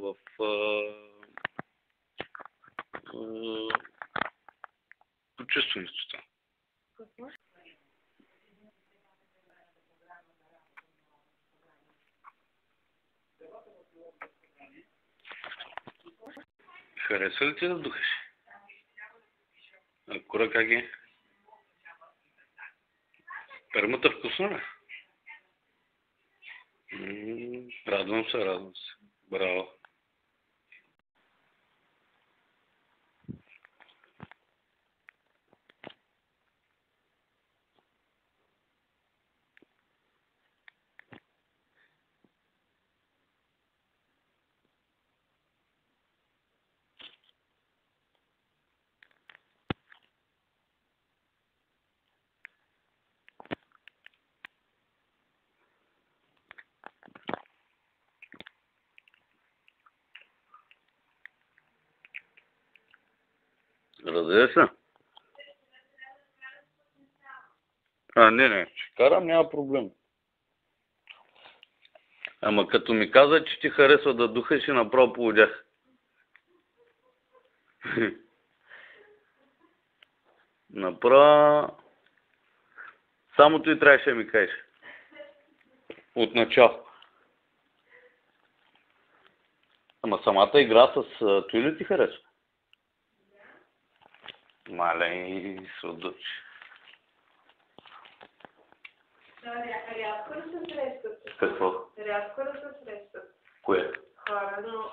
в почувствеността. Какво? Хареса ли ти да духаш? А кура как е? Пермата вкусна ли? Радвам се, радвам се. Браво. Разбира се. Не, ще карам, няма проблем. Ама като ми каза, че ти харесва да духаш и направо поводях. Направо... Само той трябваше да ми кажеш. Отначало. Ама самата игра с той ли ти харесва? Малей, судочи. Рядко ли се срещат? Какво? Рядко ли се срещат? Кое? Хора, но